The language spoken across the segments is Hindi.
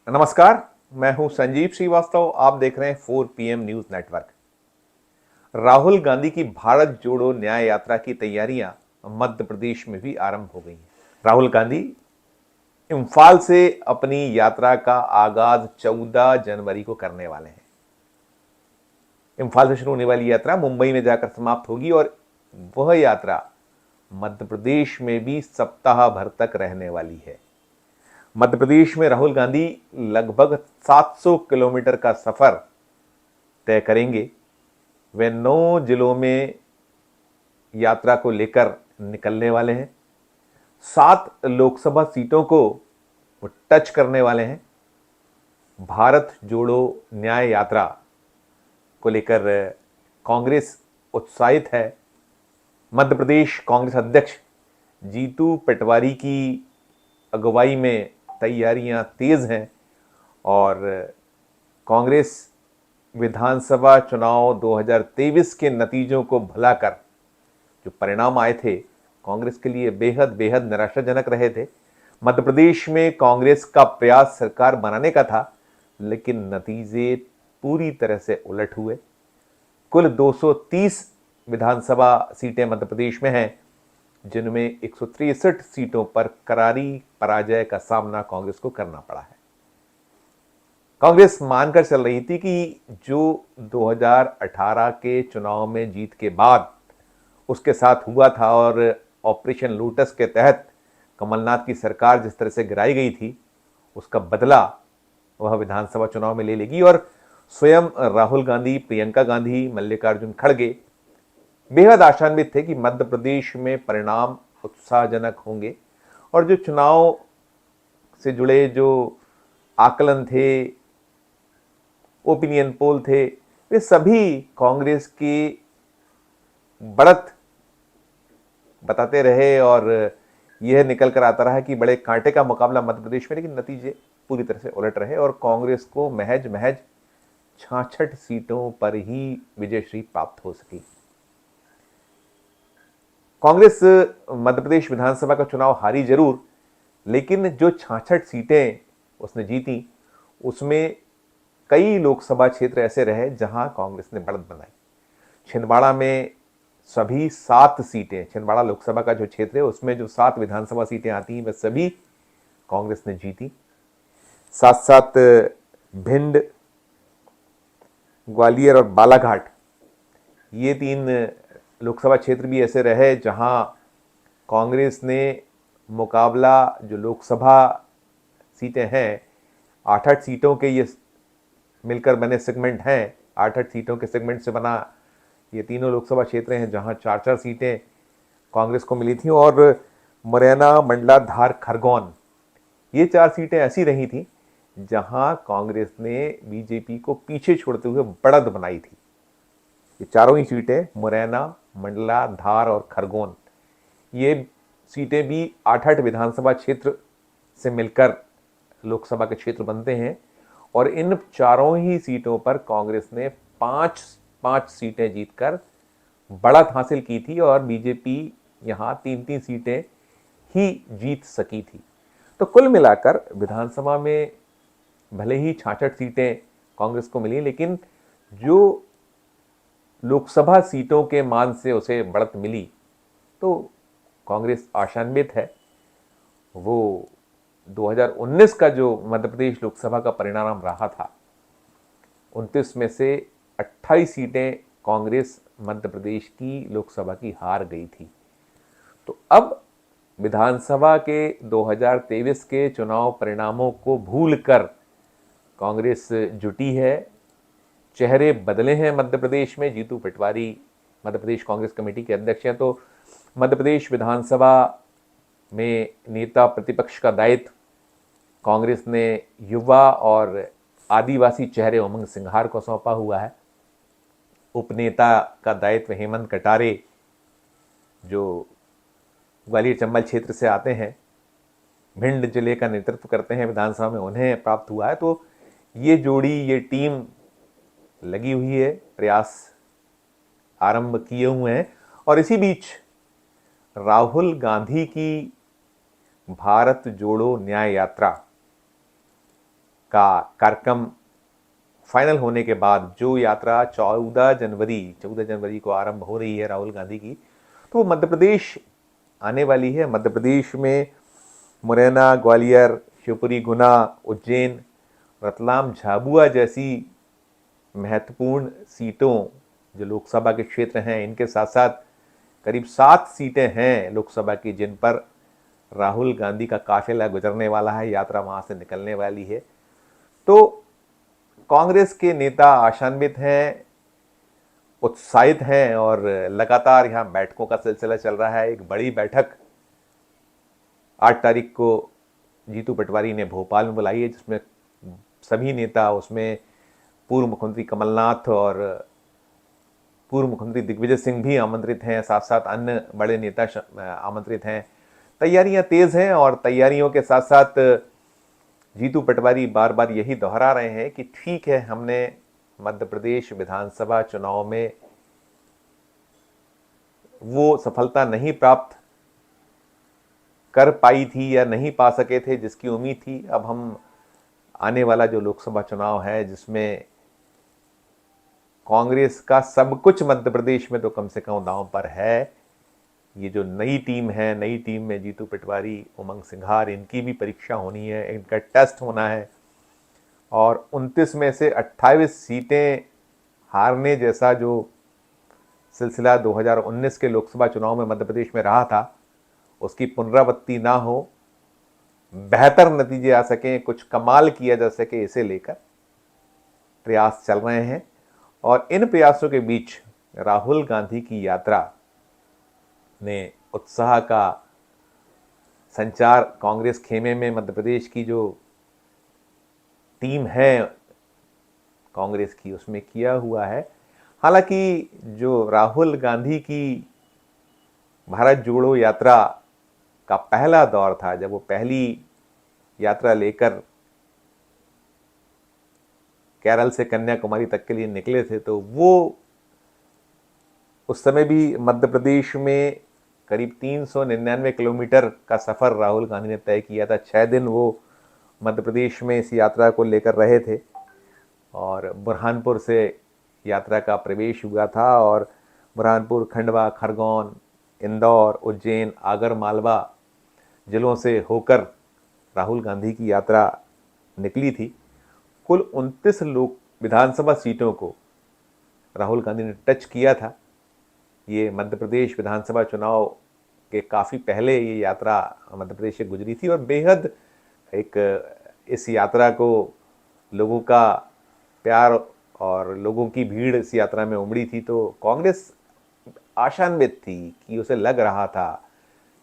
नमस्कार। मैं हूं संजीव श्रीवास्तव। आप देख रहे हैं 4 PM news network. Rahul Gandhi की भारत जोड़ो न्याय यात्रा की तैयारियां मध्य प्रदेश में भी आरंभ हो गई हैं। राहुल गांधी इम्फाल से अपनी यात्रा का आगाज 14 जनवरी को करने वाले हैं। इम्फाल से शुरू होने वाली यात्रा मुंबई में जाकर समाप्त होगी और वह यात्रा मध्य प्रदेश में भी सप्ताह भर तक रहने वाली है। मध्य प्रदेश में राहुल गांधी लगभग 700 किलोमीटर का सफर तय करेंगे। वे 9 जिलों में यात्रा को लेकर निकलने वाले हैं। 7 लोकसभा सीटों को वो टच करने वाले हैं। भारत जोड़ो न्याय यात्रा को लेकर कांग्रेस उत्साहित है। मध्य प्रदेश कांग्रेस अध्यक्ष जीतू पटवारी की अगुवाई में तैयारियां तेज हैं और कांग्रेस विधानसभा चुनाव 2023 के नतीजों को भुलाकर जो परिणाम आए थे कांग्रेस के लिए बेहद बेहद निराशाजनक रहे थे। मध्य प्रदेश में कांग्रेस का प्रयास सरकार बनाने का था, लेकिन नतीजे पूरी तरह से उलट हुए। कुल 230 विधानसभा सीटें मध्य प्रदेश में हैं, जिनमें 163 सीटों पर करारी पराजय का सामना कांग्रेस को करना पड़ा है। कांग्रेस मानकर चल रही थी कि जो 2018 के चुनाव में जीत के बाद उसके साथ हुआ था और ऑपरेशन लोटस के तहत कमलनाथ की सरकार जिस तरह से गिराई गई थी, उसका बदला वह विधानसभा चुनाव में ले लेगी और स्वयं राहुल गांधी, प्रियंका गांधी, मल्लिकार्जुन खड़गे बेहद आशान्वित थे कि मध्य प्रदेश में परिणाम उत्साहजनक होंगे और जो चुनाव से जुड़े जो आकलन थे, ओपिनियन पोल थे, वे सभी कांग्रेस की बढ़त बताते रहे और यह निकल कर आता रहा कि बड़े कांटे का मुकाबला मध्य प्रदेश में, लेकिन नतीजे पूरी तरह से उलट रहे और कांग्रेस को महज महज 66 सीटों पर ही विजयश्री प्राप्त हो सकी। कांग्रेस मध्य प्रदेश विधानसभा का चुनाव हारी जरूर, लेकिन जो 66 सीटें उसने जीती उसमें कई लोकसभा क्षेत्र ऐसे रहे जहां कांग्रेस ने बढ़त बनाई। छिंदवाड़ा में सभी 7 सीटें, छिंदवाड़ा लोकसभा का जो क्षेत्र है उसमें जो 7 विधानसभा सीटें आती हैं वह सभी कांग्रेस ने जीती। साथ साथ भिंड, ग्वालियर और बालाघाट, ये 3 लोकसभा क्षेत्र भी ऐसे रहे जहां कांग्रेस ने मुकाबला, जो लोकसभा सीटें हैं 8-8 सीटों के ये मिलकर बने सेगमेंट हैं, 8-8 सीटों के सेगमेंट से बना ये तीनों लोकसभा क्षेत्र हैं जहां 4-4 सीटें कांग्रेस को मिली थी और मुरैना, मंडला, धार, खरगोन, ये 4 सीटें ऐसी रही थी जहां कांग्रेस ने बीजेपी को पीछे छोड़ते हुए बढ़त बनाई थी। ये चारों ही सीटें, मुरैना, मंडला, धार और खरगोन, ये सीटें भी 8-8 विधानसभा क्षेत्र से मिलकर लोकसभा के क्षेत्र बनते हैं और इन चारों ही सीटों पर कांग्रेस ने 5-5 सीटें जीतकर बढ़त हासिल की थी और बीजेपी यहां 3-3 सीटें ही जीत सकी थी। तो कुल मिलाकर विधानसभा में भले ही 66 सीटें कांग्रेस को मिली, लेकिन जो लोकसभा सीटों के मान से उसे बढ़त मिली तो कांग्रेस आशान्वित है। वो 2019 का जो मध्य प्रदेश लोकसभा का परिणाम रहा था, 29 में से 28 सीटें कांग्रेस मध्य प्रदेश की लोकसभा की हार गई थी। तो अब विधानसभा के 2023 के चुनाव परिणामों को भूलकर कांग्रेस जुटी है। चेहरे बदले हैं मध्य प्रदेश में। जीतू पटवारी मध्य प्रदेश कांग्रेस कमेटी के अध्यक्ष हैं, तो मध्य प्रदेश विधानसभा में नेता प्रतिपक्ष का दायित्व कांग्रेस ने युवा और आदिवासी चेहरे उमंग सिंघार को सौंपा हुआ है। उपनेता का दायित्व हेमंत कटारे, जो ग्वालियर चंबल क्षेत्र से आते हैं, भिंड जिले का नेतृत्व करते हैं विधानसभा में, उन्हें प्राप्त हुआ है। तो ये जोड़ी, ये टीम लगी हुई है, प्रयास आरंभ किए हुए हैं और इसी बीच राहुल गांधी की भारत जोड़ो न्याय यात्रा का कार्यक्रम फाइनल होने के बाद जो यात्रा 14 जनवरी को आरंभ हो रही है राहुल गांधी की, तो वो मध्य प्रदेश आने वाली है। मध्य प्रदेश में मुरैना, ग्वालियर, शिवपुरी, गुना, उज्जैन, रतलाम, झाबुआ जैसी महत्वपूर्ण सीटों जो लोकसभा के क्षेत्र हैं, इनके साथ साथ करीब 7 सीटें हैं लोकसभा की जिन पर राहुल गांधी का काफिला गुजरने वाला है, यात्रा वहां से निकलने वाली है। तो कांग्रेस के नेता आशान्वित हैं, उत्साहित हैं और लगातार यहां बैठकों का सिलसिला चल रहा है। एक बड़ी बैठक 8 तारीख को जीतू पटवारी ने भोपाल में बुलाई है, जिसमें सभी नेता, उसमें पूर्व मुख्यमंत्री कमलनाथ और पूर्व मुख्यमंत्री दिग्विजय सिंह भी आमंत्रित हैं, साथ साथ अन्य बड़े नेता आमंत्रित हैं। तैयारियां तेज हैं और तैयारियों के साथ साथ जीतू पटवारी बार बार यही दोहरा रहे हैं कि ठीक है, हमने मध्य प्रदेश विधानसभा चुनाव में वो सफलता नहीं प्राप्त कर पाई थी या नहीं पा सके थे जिसकी उम्मीद थी। अब हम आने वाला जो लोकसभा चुनाव है, जिसमें कांग्रेस का सब कुछ मध्य प्रदेश में तो कम से कम दांव पर है, ये जो नई टीम है, नई टीम में जीतू पटवारी, उमंग सिंघार, इनकी भी परीक्षा होनी है, इनका टेस्ट होना है और 29 में से 28 सीटें हारने जैसा जो सिलसिला 2019 के लोकसभा चुनाव में मध्य प्रदेश में रहा था, उसकी पुनरावृत्ति ना हो, बेहतर नतीजे आ सकें, कुछ कमाल किया जा सके, इसे लेकर प्रयास चल रहे हैं। और इन प्रयासों के बीच राहुल गांधी की यात्रा ने उत्साह का संचार कांग्रेस खेमे में मध्य प्रदेश की जो टीम है कांग्रेस की, उसमें किया हुआ है। हालांकि जो राहुल गांधी की भारत जोड़ो यात्रा का पहला दौर था, जब वो पहली यात्रा लेकर केरल से कन्याकुमारी तक के लिए निकले थे, तो वो उस समय भी मध्य प्रदेश में करीब 399 किलोमीटर का सफ़र राहुल गांधी ने तय किया था। 6 दिन वो मध्य प्रदेश में इस यात्रा को लेकर रहे थे और बुरहानपुर से यात्रा का प्रवेश हुआ था और बुरहानपुर, खंडवा, खरगोन, इंदौर, उज्जैन, आगर मालवा जिलों से होकर राहुल गांधी की यात्रा निकली थी। कुल 29 लोक विधानसभा सीटों को राहुल गांधी ने टच किया था। ये मध्य प्रदेश विधानसभा चुनाव के काफ़ी पहले ये यात्रा मध्य प्रदेश से गुजरी थी और बेहद एक इस यात्रा को लोगों का प्यार और लोगों की भीड़ इस यात्रा में उमड़ी थी। तो कांग्रेस आशान्वित थी कि उसे लग रहा था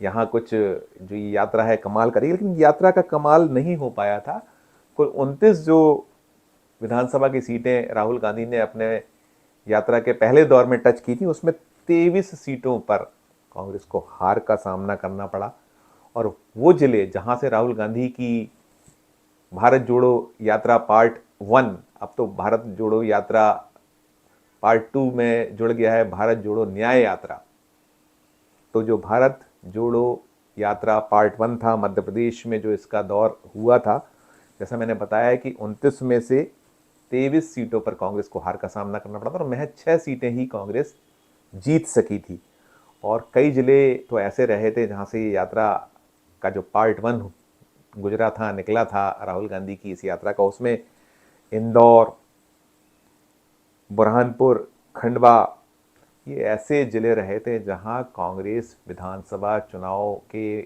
यहाँ कुछ जो ये यात्रा है कमाल करेगी, लेकिन यात्रा का कमाल नहीं हो पाया था। कुल 29 जो विधानसभा की सीटें राहुल गांधी ने अपने यात्रा के पहले दौर में टच की थी, उसमें 23 सीटों पर कांग्रेस को हार का सामना करना पड़ा। और वो जिले जहां से राहुल गांधी की भारत जोड़ो यात्रा पार्ट 1, अब तो भारत जोड़ो यात्रा पार्ट 2 में जुड़ गया है भारत जोड़ो न्याय यात्रा। तो जो भारत जोड़ो यात्रा पार्ट 1 था मध्य प्रदेश में, जो इसका दौर हुआ था, जैसा मैंने बताया कि 29 में से 23 सीटों पर कांग्रेस को हार का सामना करना पड़ा था और महज 6 सीटें ही कांग्रेस जीत सकी थी। और कई जिले तो ऐसे रहे थे जहां से ये यात्रा का जो पार्ट 1 गुजरा था, निकला था राहुल गांधी की इस यात्रा का, उसमें इंदौर, बुरहानपुर, खंडवा, ये ऐसे जिले रहे थे जहां कांग्रेस विधानसभा चुनाव के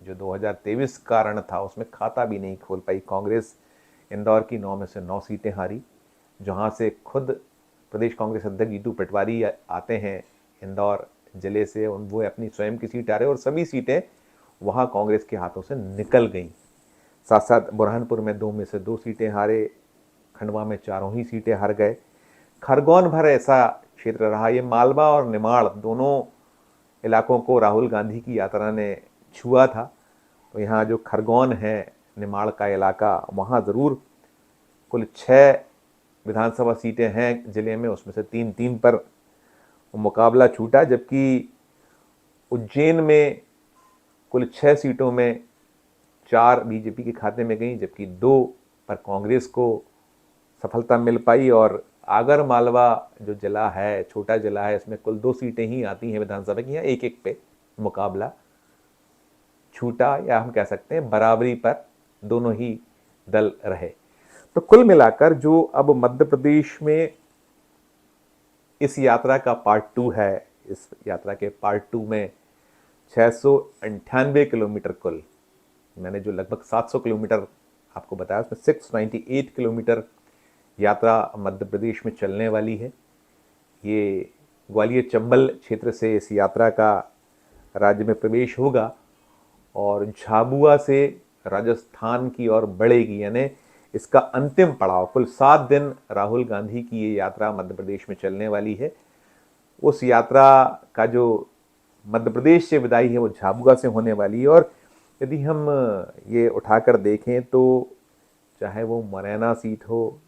जो 2023 का रण था उसमें खाता भी नहीं खोल पाई। कांग्रेस इंदौर की 9 में से 9 सीटें हारी, जहां से खुद प्रदेश कांग्रेस अध्यक्ष जीतू पटवारी आते हैं इंदौर जिले से, वो अपनी स्वयं की सीट आ रहे और सभी सीटें वहां कांग्रेस के हाथों से निकल गईं। साथ साथ बुरहानपुर में 2 में से 2 सीटें हारे, खंडवा में 4 ही सीटें हार गए। खरगोन भर ऐसा क्षेत्र रहा, ये मालवा और निमाड़ दोनों इलाकों को राहुल गांधी की यात्रा ने छुआ था। तो यहाँ जो खरगोन है, निमाड़ का इलाका, वहाँ ज़रूर कुल 6 विधानसभा सीटें हैं जिले में, उसमें से 3-3 पर मुकाबला छूटा, जबकि उज्जैन में कुल 6 सीटों में 4 बीजेपी के खाते में गई, जबकि 2 पर कांग्रेस को सफलता मिल पाई। और आगर मालवा जो जिला है, छोटा जिला है, इसमें कुल 2 सीटें ही आती हैं विधानसभा की। यहाँ एक एक पे मुकाबला छूटा, या हम कह सकते हैं बराबरी पर दोनों ही दल रहे। तो कुल मिलाकर जो अब मध्य प्रदेश में इस यात्रा का पार्ट 2 है, इस यात्रा के पार्ट 2 में 698 किलोमीटर कुल, मैंने जो लगभग 700 किलोमीटर आपको बताया, उसमें 698 किलोमीटर यात्रा मध्य प्रदेश में चलने वाली है। ये ग्वालियर चंबल क्षेत्र से इस यात्रा का राज्य में प्रवेश होगा और झाबुआ से राजस्थान की ओर बढ़ेगी। यानी इसका अंतिम पड़ाव, कुल 7 दिन राहुल गांधी की ये यात्रा मध्य प्रदेश में चलने वाली है। उस यात्रा का जो मध्य प्रदेश से विदाई है वो झाबुआ से होने वाली है। और यदि हम ये उठाकर देखें तो चाहे वो मुरैना सीट हो,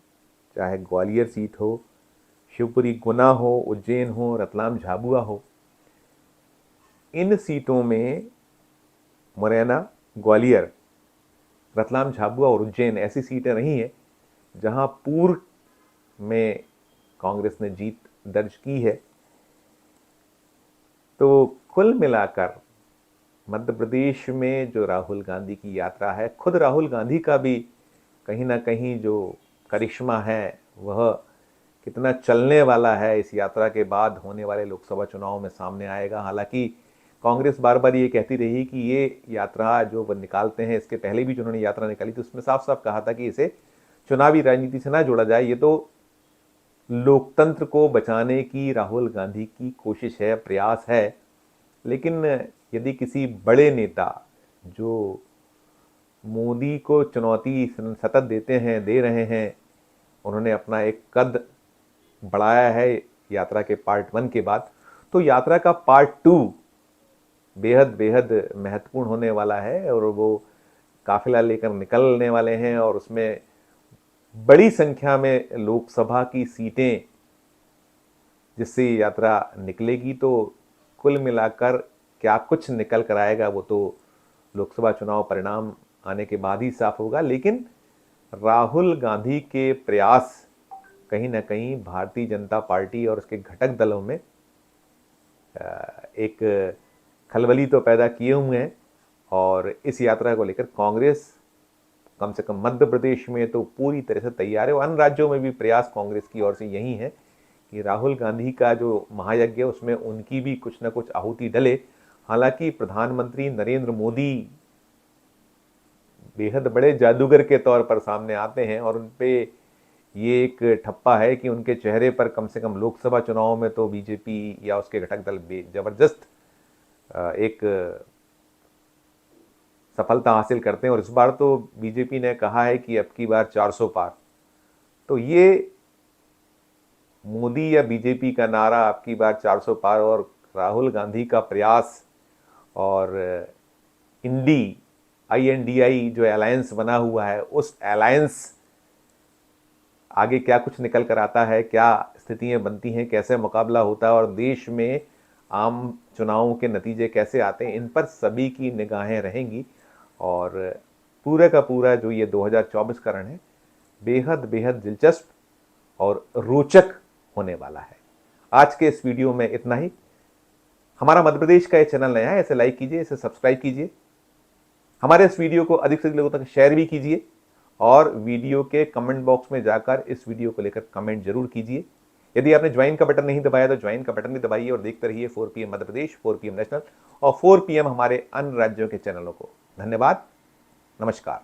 चाहे ग्वालियर सीट हो, शिवपुरी गुना हो, उज्जैन हो, रतलाम झाबुआ हो, इन सीटों में मुरैना, ग्वालियर, रतलाम झाबुआ और उज्जैन ऐसी सीटें रही हैं जहां पूर्व में कांग्रेस ने जीत दर्ज की है। तो कुल मिलाकर मध्य प्रदेश में जो राहुल गांधी की यात्रा है, खुद राहुल गांधी का भी कहीं ना कहीं जो करिश्मा है वह कितना चलने वाला है इस यात्रा के बाद होने वाले लोकसभा चुनाव में सामने आएगा। हालांकि कांग्रेस बार बार ये कहती रही कि ये यात्रा जो वो निकालते हैं, इसके पहले भी जो उन्होंने यात्रा निकाली थी उसमें साफ साफ कहा था कि इसे चुनावी राजनीति से ना जोड़ा जाए, ये तो लोकतंत्र को बचाने की राहुल गांधी की कोशिश है, प्रयास है। लेकिन यदि किसी बड़े नेता जो मोदी को चुनौती सतत देते हैं, दे रहे हैं, उन्होंने अपना एक कद बढ़ाया है यात्रा के पार्ट 1 के बाद, तो यात्रा का पार्ट 2 बेहद बेहद महत्वपूर्ण होने वाला है। और वो काफिला लेकर निकलने वाले हैं और उसमें बड़ी संख्या में लोकसभा की सीटें जिससे यात्रा निकलेगी। तो कुल मिलाकर क्या कुछ निकल कर आएगा वो तो लोकसभा चुनाव परिणाम आने के बाद ही साफ होगा। लेकिन राहुल गांधी के प्रयास कहीं ना कहीं भारतीय जनता पार्टी और उसके घटक दलों में एक खलबली तो पैदा किए हुए हैं। और इस यात्रा को लेकर कांग्रेस कम से कम मध्य प्रदेश में तो पूरी तरह से तैयार है। और अन्य राज्यों में भी प्रयास कांग्रेस की ओर से यही है कि राहुल गांधी का जो महायज्ञ है उसमें उनकी भी कुछ ना कुछ आहुति डले। हालांकि प्रधानमंत्री नरेंद्र मोदी बेहद बड़े जादूगर के तौर पर सामने आते हैं और उन पे ये एक ठप्पा है कि उनके चेहरे पर कम से कम लोकसभा चुनाव में तो बीजेपी या उसके घटक दल जबरदस्त एक सफलता हासिल करते हैं। और इस बार तो बीजेपी ने कहा है कि अब की बार 400 पार। तो ये मोदी या बीजेपी का नारा अब की बार 400 पार और राहुल गांधी का प्रयास और INDI जो अलायंस बना हुआ है, उस अलायंस आगे क्या कुछ निकल कर आता है, क्या स्थितियां बनती हैं, कैसे मुकाबला होता है और देश में आम चुनावों के नतीजे कैसे आते हैं, इन पर सभी की निगाहें रहेंगी। और पूरा का पूरा जो ये 2024 का रण है बेहद बेहद दिलचस्प और रोचक होने वाला है। आज के इस वीडियो में इतना ही। हमारा मध्य प्रदेश का ये चैनल नया है, इसे लाइक कीजिए, इसे सब्सक्राइब कीजिए, हमारे इस वीडियो को अधिक से अधिक लोगों तक शेयर भी कीजिए और वीडियो के कमेंट बॉक्स में जाकर इस वीडियो को लेकर कमेंट जरूर कीजिए। यदि आपने ज्वाइन का बटन नहीं दबाया तो ज्वाइन का बटन भी दबाइए और देखते रहिए 4 PM Madhya Pradesh, 4 PM national और 4 PM हमारे अन्य राज्यों के चैनलों को। धन्यवाद, नमस्कार।